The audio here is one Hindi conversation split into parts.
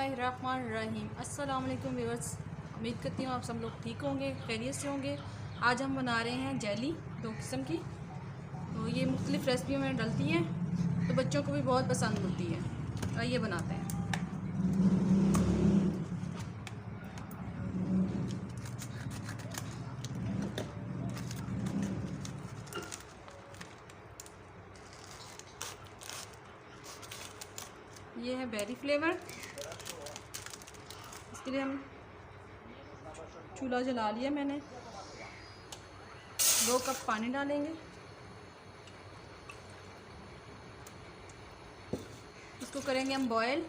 बिस्मिल्लाहिर्रहमानिर्रहीम। अस्सलाम वालेकुम व्यूअर्स, उम्मीद करती हूँ आप सब लोग ठीक होंगे, खैरियत से होंगे। आज हम बना रहे हैं जेली, दो किस्म की। तो ये मुख्तलिफ़ रेसिपियों में डलती हैं, तो बच्चों को भी बहुत पसंद होती है। आइए बनाते हैं। ये है बेरी फ्लेवर। इसके लिए हम चूल्हा जला लिया मैंने। 2 कप पानी डालेंगे। इसको करेंगे हम बॉयल।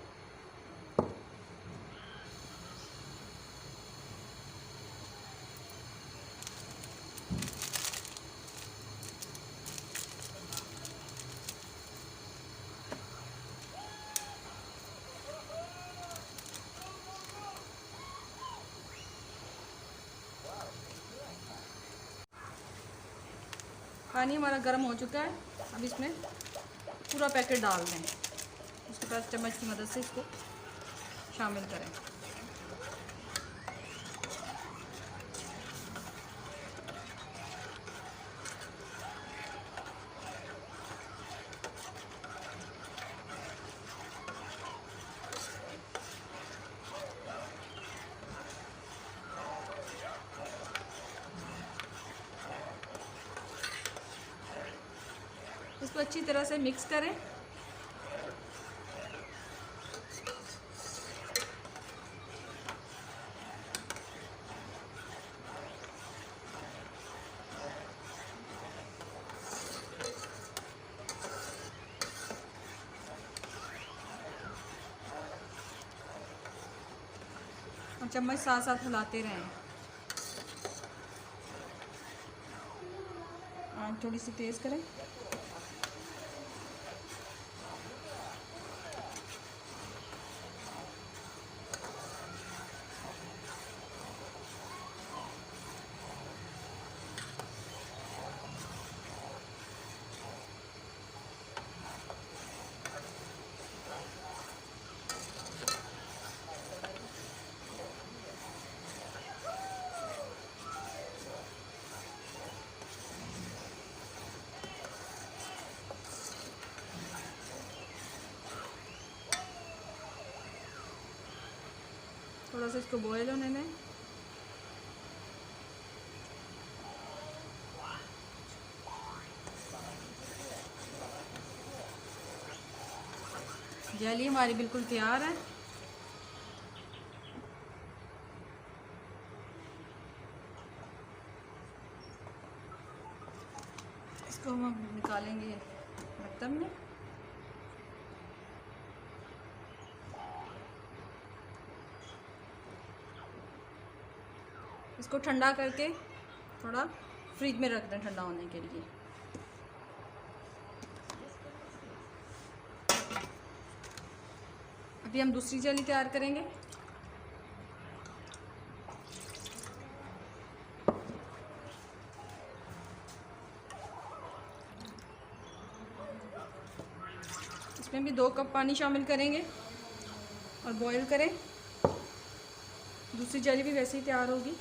पानी हमारा गर्म हो चुका है। अब इसमें पूरा पैकेट डाल दें। उसके बाद चम्मच की मदद से इसको शामिल करें। इसको अच्छी तरह से मिक्स करें। और चम्मच साथ साथ हिलाते रहें। आँच थोड़ी सी तेज़ करें। थोड़ा सा इसको बॉयल होने में। जेली हमारी बिल्कुल तैयार है। इसको हम निकालेंगे बर्तन में। इसको ठंडा करके थोड़ा फ्रिज में रख दें ठंडा होने के लिए। अभी हम दूसरी जेली तैयार करेंगे। इसमें भी 2 कप पानी शामिल करेंगे और बॉईल करें। दूसरी जेली भी वैसे ही तैयार होगी।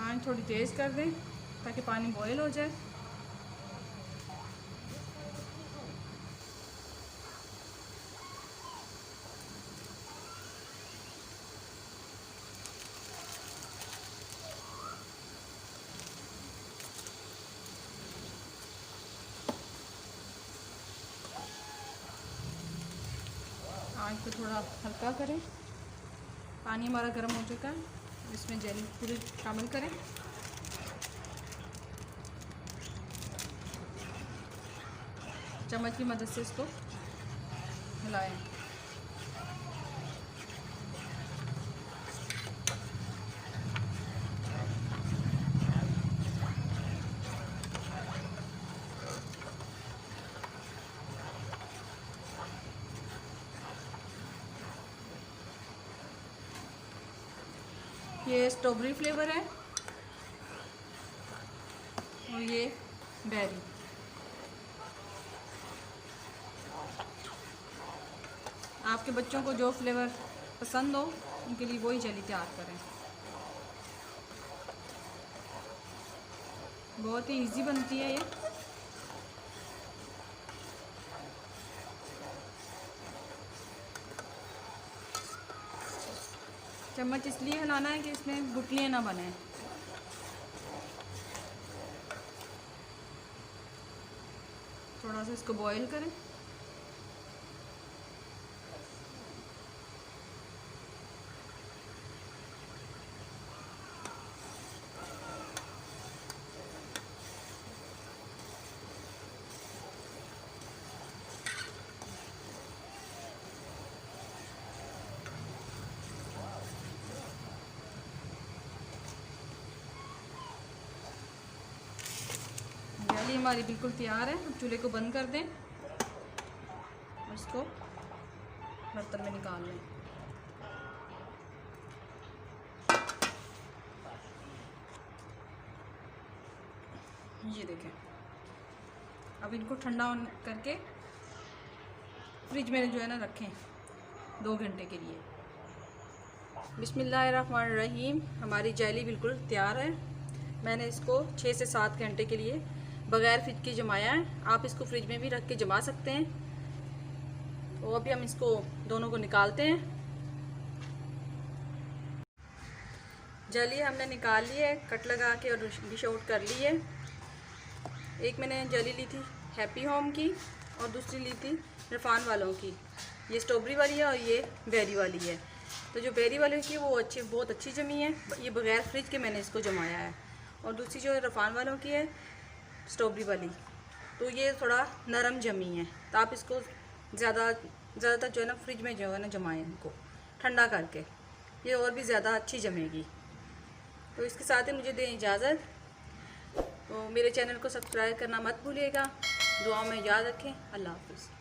आँच थोड़ी तेज़ कर दें ताकि पानी बॉयल हो जाए। आँच को थोड़ा हल्का करें। पानी हमारा गर्म हो चुका है। इसमें जेली पूरी शामिल करें। चम्मच की मदद से इसको हिलाएं। ये स्ट्रॉबेरी फ्लेवर है और ये बेरी। आपके बच्चों को जो फ्लेवर पसंद हो उनके लिए वही जेली तैयार करें। बहुत ही इजी बनती है ये। चम्मच इसलिए हिलाना है कि इसमें गुठलियाँ ना बने। थोड़ा सा इसको बॉईल करें। जेली हमारी बिल्कुल तैयार है। अब चूल्हे को बंद कर दें और इसको बर्तन में निकाल लें। ये देखें। अब इनको ठंडा करके फ्रिज में जो है ना रखें 2 घंटे के लिए। बिस्मिल्लाहिर्रहमानिर्रहीम। हमारी जेली बिल्कुल तैयार है। मैंने इसको 6 से 7 घंटे के लिए बग़ैर फ्रिज के जमाया है। आप इसको फ्रिज में भी रख के जमा सकते हैं। तो अभी हम इसको दोनों को निकालते हैं। जेली हमने निकाल ली है, कट लगा के और डिश आउट कर ली है। एक मैंने जेली ली थी हैप्पी होम की और दूसरी ली थी इरफान वालों की। ये स्ट्रॉबेरी वाली है और ये बेरी वाली है। तो जो बेरी वाली की वो बहुत अच्छी जमी है। ये बग़ैर फ्रिज के मैंने इसको जमाया है। और दूसरी जो इरफान वालों की है स्ट्रॉबेरी वाली, तो ये थोड़ा नरम जमी है। तो आप इसको ज़्यादातर जो है ना फ्रिज में जो है ना जमाएं, इनको ठंडा करके, ये और भी ज़्यादा अच्छी जमेगी। तो इसके साथ ही मुझे दें इजाज़त। तो मेरे चैनल को सब्सक्राइब करना मत भूलिएगा। दुआ में याद रखें। अल्लाह हाफ़िज़।